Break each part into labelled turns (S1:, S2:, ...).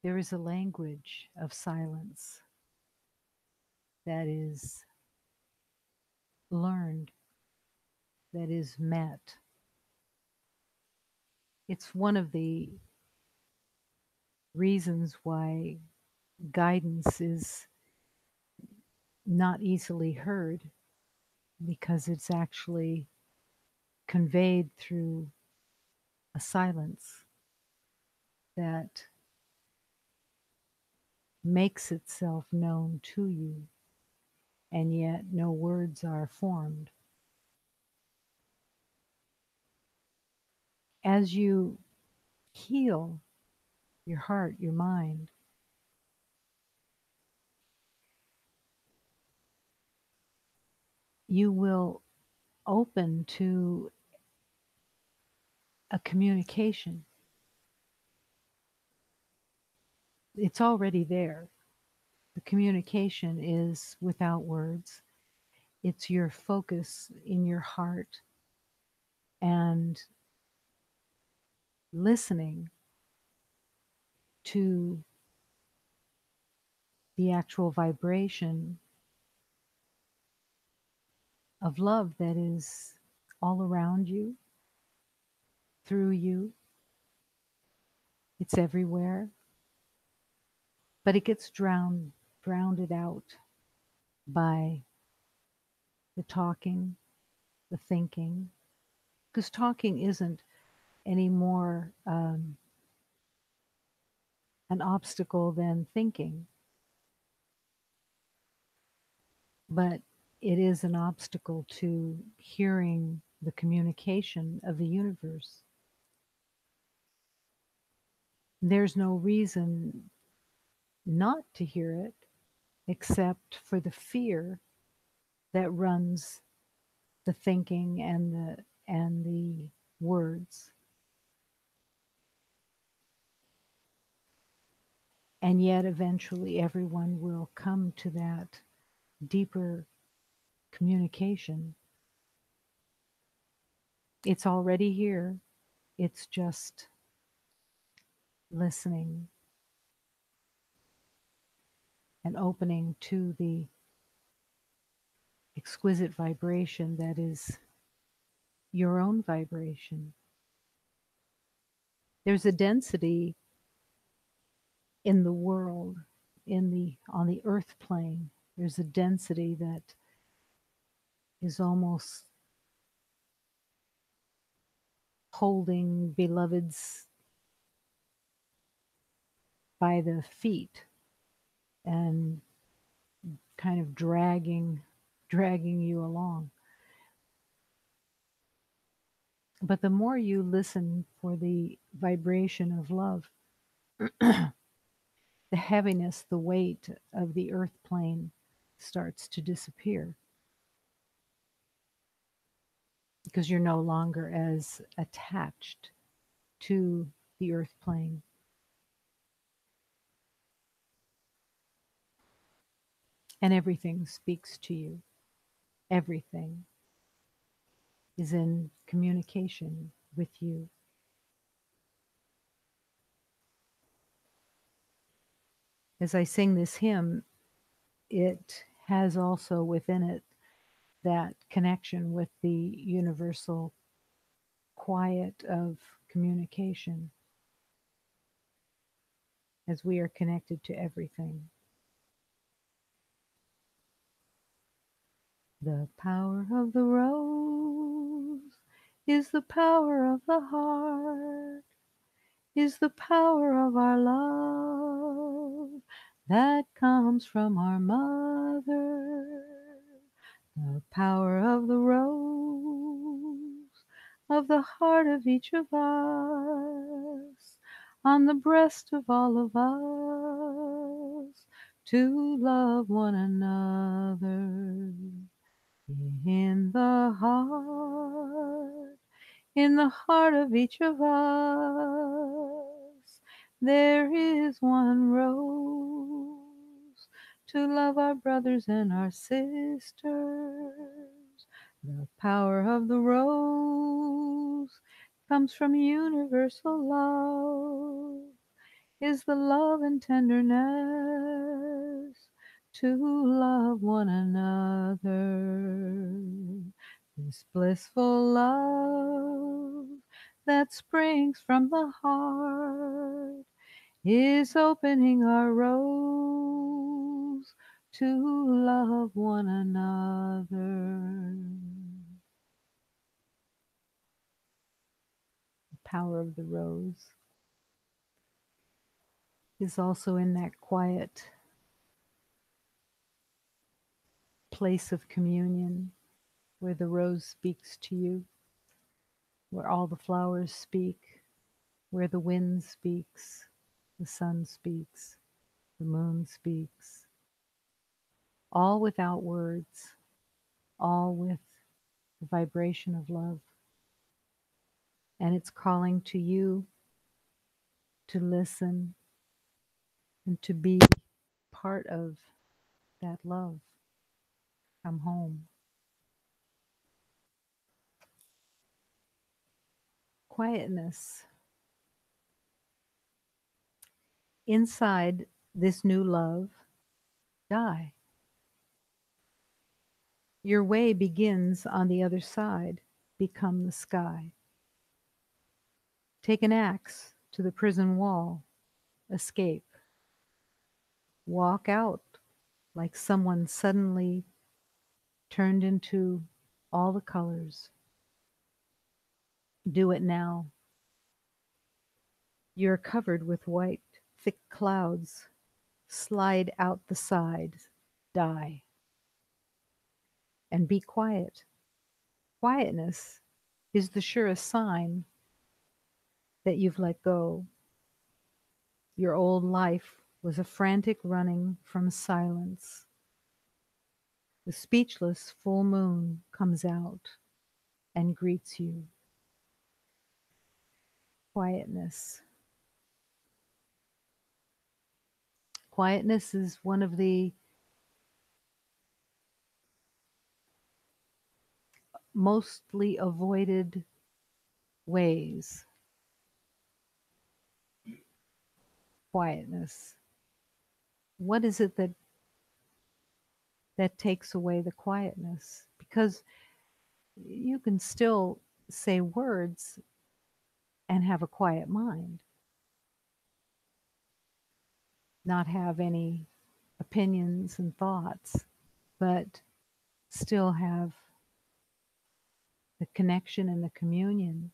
S1: There is a language of silence that is learned, that is met. It's one of the reasons why guidance is not easily heard, because it's actually conveyed through a silence that makes itself known to you, and yet no words are formed. As you heal your heart, your mind, you will open to a communication. It's already there. The communication is without words. It's your focus in your heart and listening to the actual vibration of love that is all around you, through you. It's everywhere, but it gets drowned out by the talking, the thinking, because talking isn't anymore an obstacle than thinking, but it is an obstacle to hearing the communication of the universe. There's no reason not to hear it except for the fear that runs the thinking and the words. And yet eventually everyone will come to that deeper communication. It's already here. It's just listening and opening to the exquisite vibration that is your own vibration. There's a density in the world, in the on the earth plane. There's a density that is almost holding beloveds by the feet and kind of dragging you along. But the more you listen for the vibration of love, the heaviness, the weight of the earth plane starts to disappear, because you're no longer as attached to the earth plane. And everything speaks to you. Everything is in communication with you. As I sing this hymn, it has also within it that connection with the universal quiet of communication, as we are connected to everything. The power of the rose is the power of the heart, is the power of our love that comes from our mother. The power of the rose, of the heart of each of us, on the breast of all of us, to love one another. In the heart of each of us, there is one rose to love our brothers and our sisters. The power of the rose comes from universal love. is the love and tenderness to love one another. This blissful love that springs from the heart is opening our rose to love one another. The power of the rose is also in that quiet place of communion where the rose speaks to you, where all the flowers speak, where the wind speaks, the sun speaks, the moon speaks, all without words, all with the vibration of love. And it's calling to you to listen and to be part of that love. Come home. Quietness. Inside this new love, die. Your way begins on the other side. Become the sky. Take an axe to the prison wall. Escape. Walk out like someone suddenly turned into all the colors. Do it now. You're covered with white, thick clouds. Slide out the sides. Die. And be quiet. Quietness is the surest sign that you've let go. Your old life was a frantic running from silence. The speechless full moon comes out and greets you. Quietness. Quietness is one of the mostly avoided ways. Quietness. What is it that takes away the quietness? Because you can still say words and have a quiet mind, not have any opinions and thoughts, but still have the connection and the communion.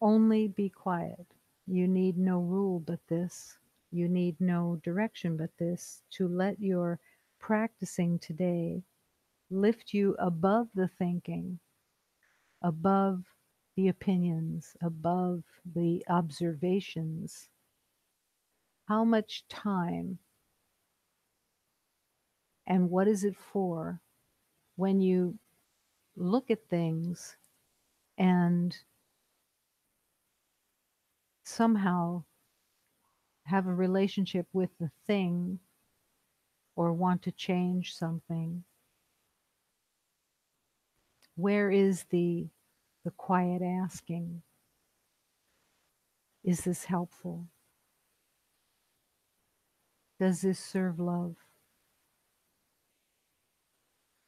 S1: Only be quiet. You need no rule but this. You need no direction but this to let your practicing today lift you above the thinking, above the opinions, above the observations. How much time and what is it for when you look at things and somehow have a relationship with the thing or want to change something? Where is the quiet asking? Is this helpful? Does this serve love?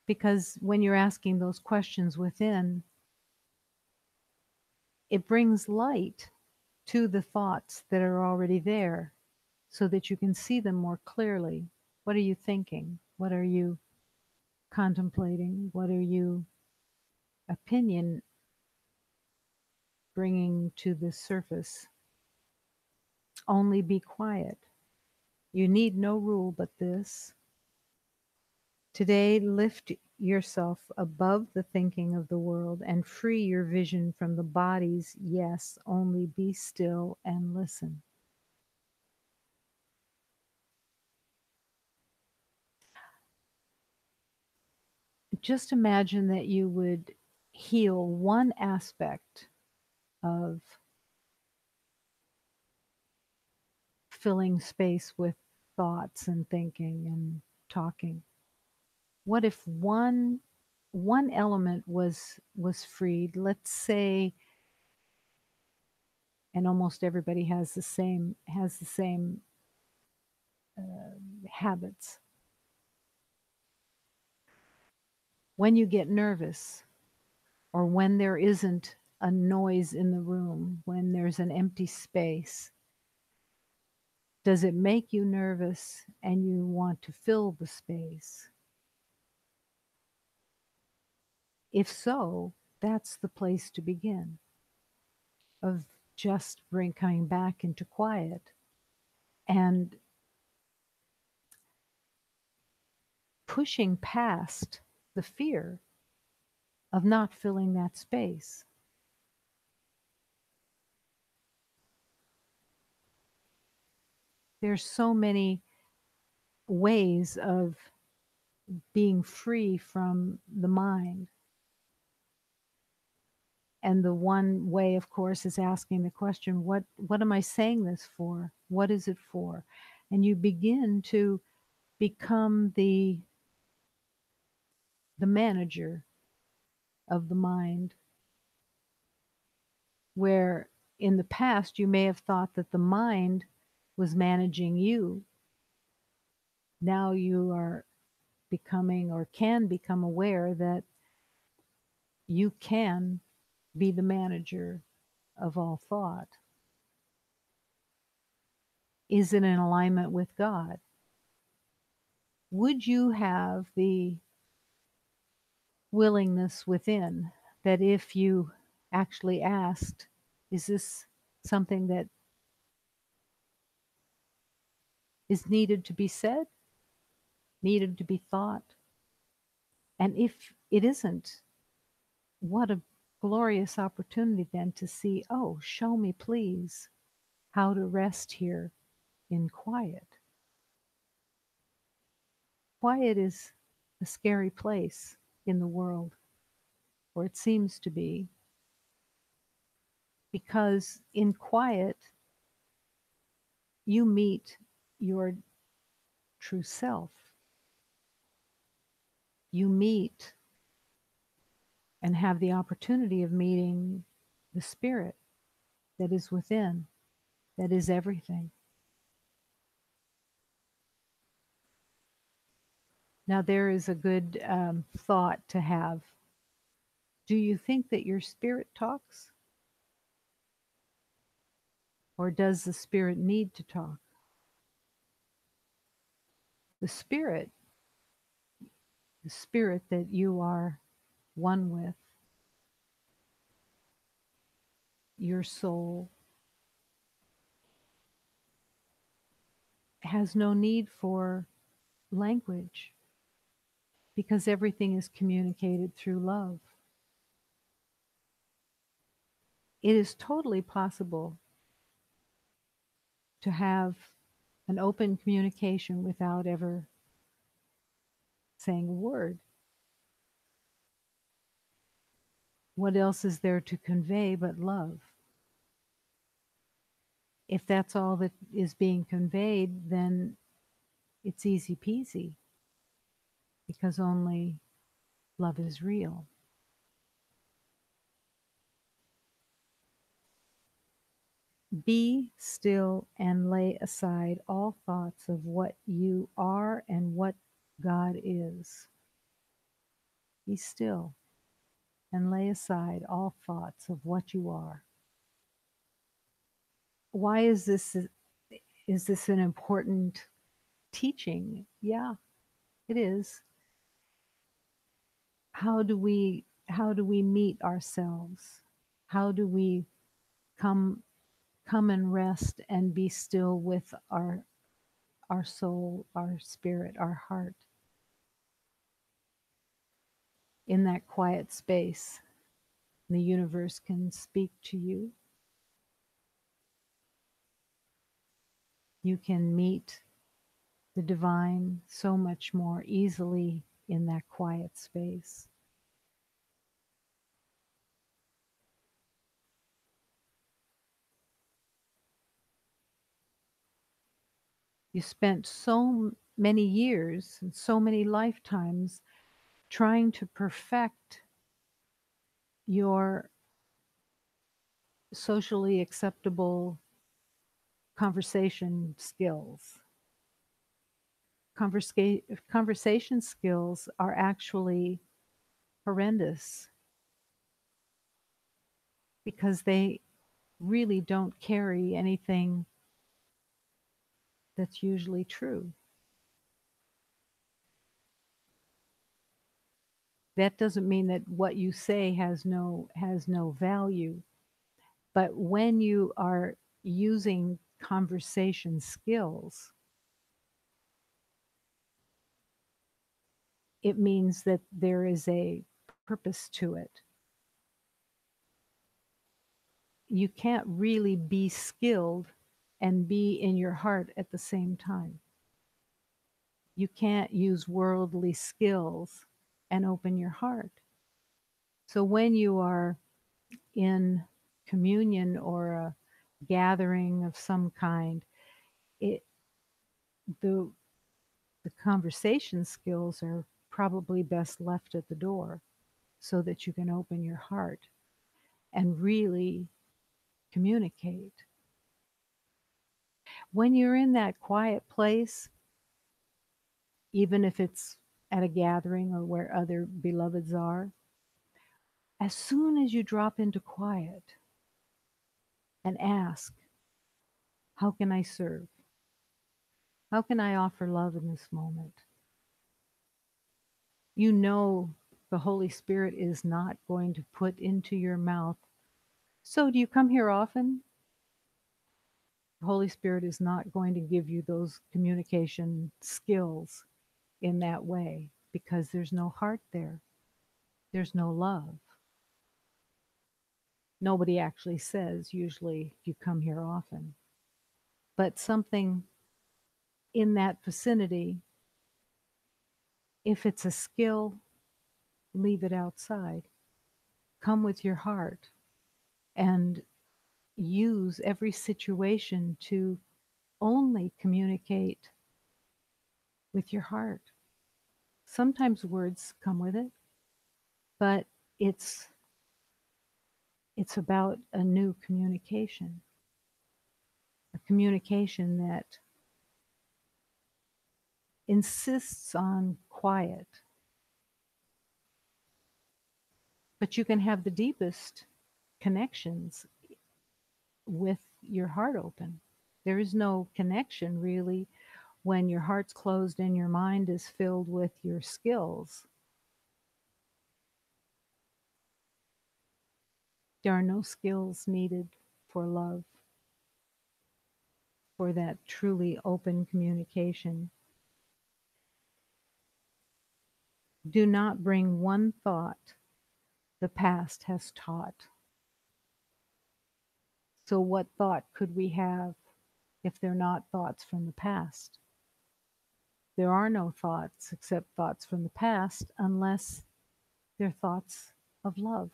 S1: Because when you're asking those questions within, it brings light to the thoughts that are already there so that you can see them more clearly. What are you thinking? What are you contemplating? What are you opinion bringing to the surface? Only be quiet. You need no rule but this. Today, lift yourself above the thinking of the world and free your vision from the body's yes, only be still and listen. Just imagine that you would heal one aspect of filling space with thoughts and thinking and talking. What if one element was freed? Let's say and almost everybody has the same habits. When you get nervous, or when there isn't a noise in the room, when there's an empty space, does it make you nervous and you want to fill the space? If so, that's the place to begin, of just coming back into quiet and pushing past the fear of not filling that space. There's so many ways of being free from the mind. And the one way, of course, is asking the question, what am I saying this for? What is it for? And you begin to become the manager of the mind, where in the past you may have thought that the mind was managing you. Now you are becoming, or can become, aware that you can be the manager of all thought. Is it in alignment with God? Would you have the willingness within that if you actually asked, is this something that is needed to be said, needed to be thought? And if it isn't, what a glorious opportunity then to see, oh, show me, please, how to rest here in quiet. Quiet is a scary place in the world, or it seems to be, because in quiet, you meet your true self. You meet and have the opportunity of meeting the spirit that is within, that is everything. Now, there is a good thought to have. Do you think that your spirit talks? Or does the spirit need to talk? The spirit that you are one with, your soul, has no need for language because everything is communicated through love. It is totally possible to have an open communication without ever saying a word. What else is there to convey but love? If that's all that is being conveyed, then it's easy peasy because only love is real. Be still and lay aside all thoughts of what you are and what God is. Be still and lay aside all thoughts of what you are. Why is this an important teaching? Yeah, it is. How do we meet ourselves? How do we come and rest and be still with our soul, our spirit, our heart in that quiet space? The universe can speak to you. You can meet the divine so much more easily in that quiet space. You spent so many years and so many lifetimes trying to perfect your socially acceptable conversation skills. Conversation skills are actually horrendous because they really don't carry anything that's usually true. That doesn't mean that what you say has no value, but when you are using conversation skills, it means that there is a purpose to it. You can't really be skilled and be in your heart at the same time. You can't use worldly skills and open your heart. So when you are in communion or a gathering of some kind, it the the conversation skills are probably best left at the door so that you can open your heart and really communicate. When you're in that quiet place, even if it's at a gathering or where other beloveds are, as soon as you drop into quiet and ask, how can I serve? How can I offer love in this moment? You know the Holy Spirit is not going to put into your mouth, so do you come here often? The Holy Spirit is not going to give you those communication skills in that way because there's no heart there. There's no love. Nobody actually says usually you come here often, but something in that vicinity, if it's a skill, leave it outside. Come with your heart and use every situation to only communicate with your heart. Sometimes words come with it, but it's it's about a new communication, a communication that insists on quiet. But you can have the deepest connections with your heart open. There is no connection really when your heart's closed and your mind is filled with your skills. There are no skills needed for love, for that truly open communication. Do not bring one thought the past has taught. So, what thought could we have if they're not thoughts from the past? There are no thoughts except thoughts from the past unless they're thoughts of love.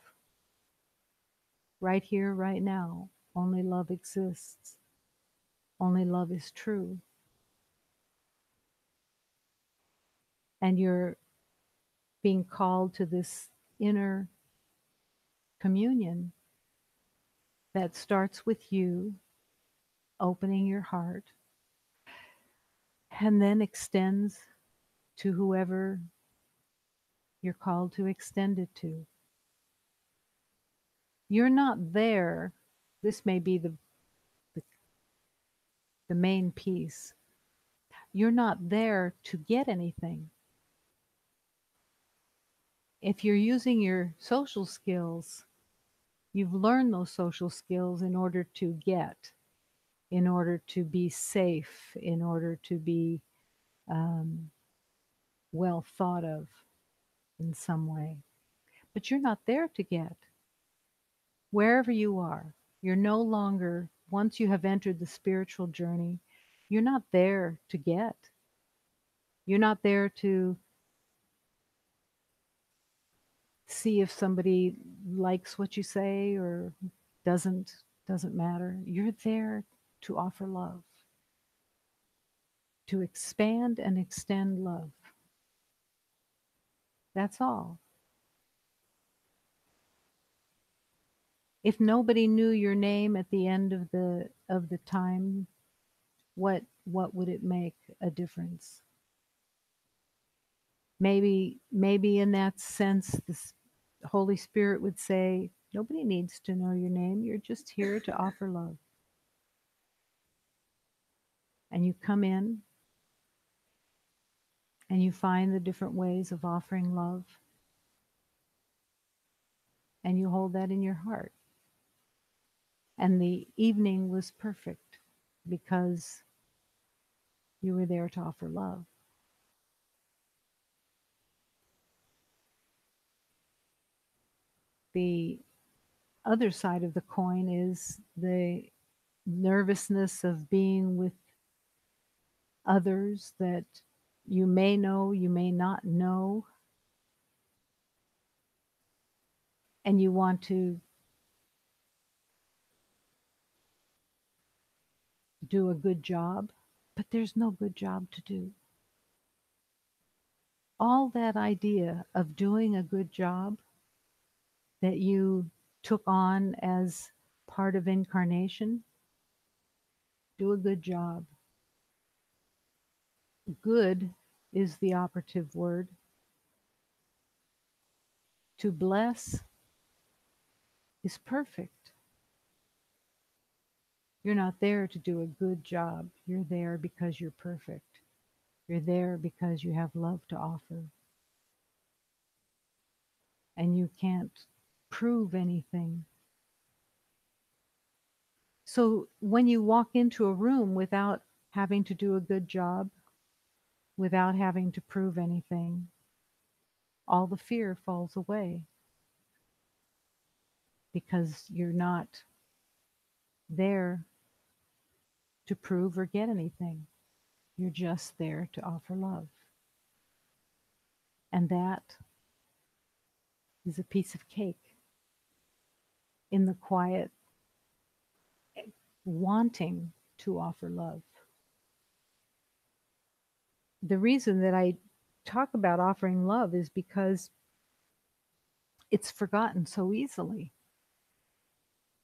S1: Right here, right now, only love exists. Only love is true. And you're being called to this inner communion that starts with you opening your heart and then extends to whoever you're called to extend it to. You're not there. This may be the, the main piece. You're not there to get anything. If you're using your social skills, you've learned those social skills in order to get, in order to be safe, in order to be um, well thought of in some way. But you're not there to get. Wherever you are, you're no longer, once you have entered the spiritual journey, you're not there to get. You're not there to see if somebody likes what you say or doesn't doesn't matter. You're there to offer love, to expand and extend love. That's all. If nobody knew your name at the end of the time, what would it make a difference? Maybe in that sense, the Holy Spirit would say, nobody needs to know your name. You're just here to offer love. And you come in and you find the different ways of offering love, and you hold that in your heart. And the evening was perfect because you were there to offer love. The other side of the coin is the nervousness of being with others that you may know, you may not know, and you want to do a good job, but there's no good job to do. All that idea of doing a good job that you took on as part of incarnation, do a good job. Good is the operative word. To bless is perfect. You're not there to do a good job. You're there because you're perfect. You're there because you have love to offer. And you can't prove anything. So when you walk into a room without having to do a good job, without having to prove anything, all the fear falls away because you're not there to prove or get anything. You're just there to offer love. And that is a piece of cake in the quiet, wanting to offer love. The reason that I talk about offering love is because it's forgotten so easily.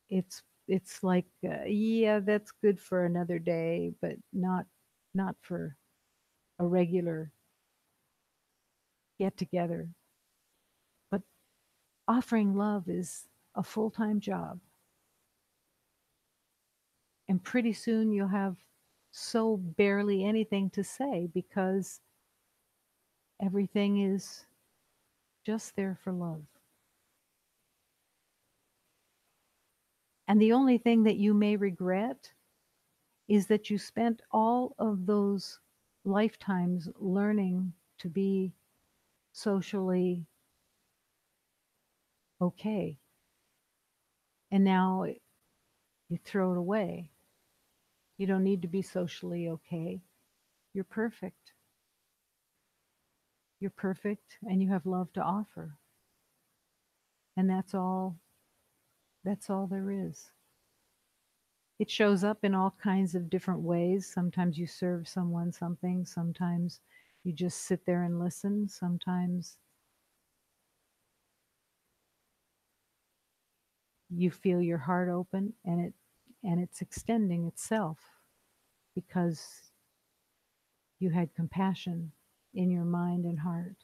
S1: It's like yeah, that's good for another day, but not for a regular get together. But offering love is a full-time job. And pretty soon you'll have so barely anything to say because everything is just there for love. And the only thing that you may regret is that you spent all of those lifetimes learning to be socially okay. And now you throw it away. You don't need to be socially okay. You're perfect. You're perfect and you have love to offer. And that's all there is. It shows up in all kinds of different ways. Sometimes you serve someone something, sometimes you just sit there and listen, sometimes you feel your heart open and it's extending itself because you had compassion in your mind and heart.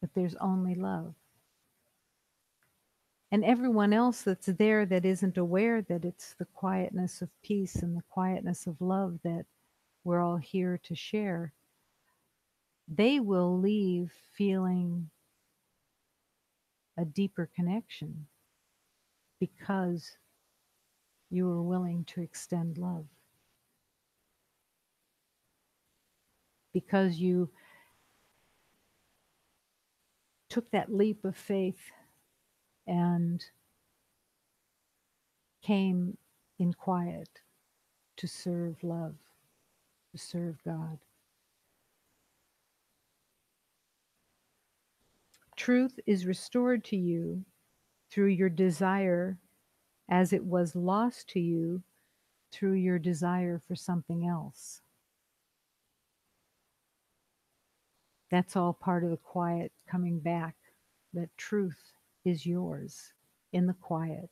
S1: But there's only love. And everyone else that's there that isn't aware that it's the quietness of peace and the quietness of love that we're all here to share, they will leave feeling a deeper connection because you were willing to extend love. Because you took that leap of faith and came in quiet to serve love, to serve God. Truth is restored to you through your desire as it was lost to you through your desire for something else. That's all part of the quiet coming back that truth is yours in the quiet,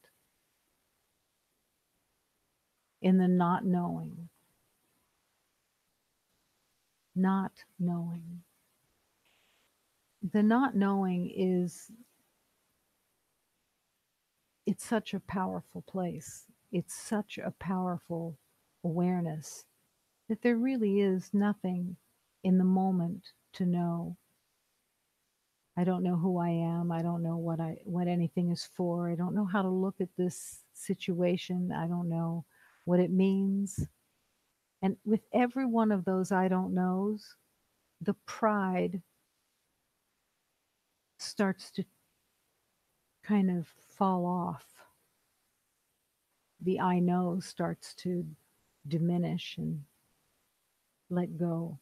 S1: in the not knowing, not knowing. The not knowing is, it's such a powerful place. It's such a powerful awareness that there really is nothing in the moment to know. I don't know who I am. I don't know what anything is for. I don't know how to look at this situation. I don't know what it means. And with every one of those I don't knows, the pride starts to kind of fall off. The I know starts to diminish and let go.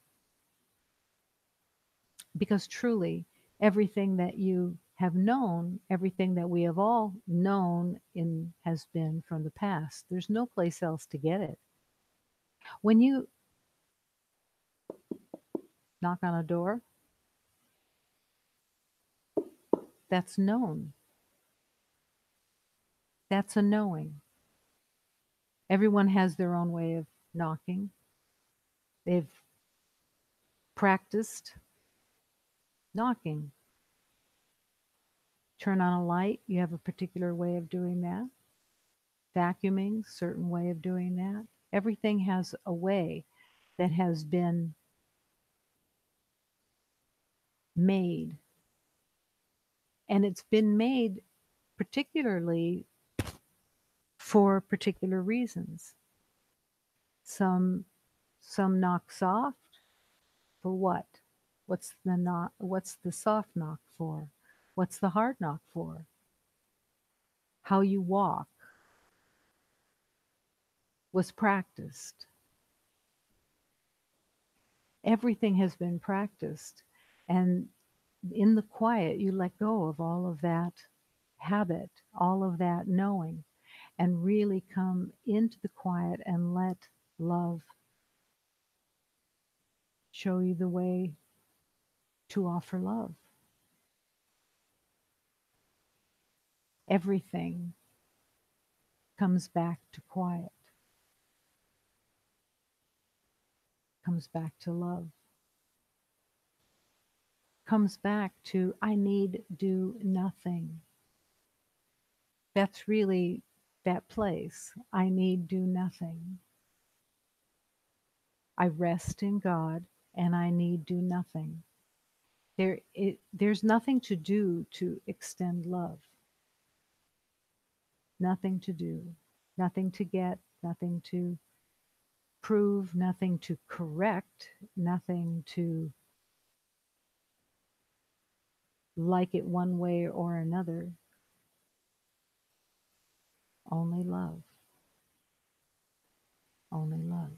S1: Because truly, everything that you have known, everything that we have all known in has been from the past. There's no place else to get it. When you knock on a door, that's known. That's a knowing. Everyone has their own way of knocking. They've practiced knocking. Turn on a light, you have a particular way of doing that. Vacuuming, certain way of doing that. Everything has a way that has been made. And it's been made particularly for particular reasons. Some knock soft for what? What's the soft knock for? What's the hard knock for? How you walk was practiced. Everything has been practiced. And in the quiet, you let go of all of that habit, all of that knowing, and really come into the quiet and let love show you the way to offer love. Everything comes back to quiet, comes back to love, comes back to I need do nothing. That's really that place. I need do nothing. I rest in God and I need do nothing. There's nothing to do to extend love. Nothing to do. Nothing to get. Nothing to prove. Nothing to correct. Nothing to like it one way or another. Only love. Only love.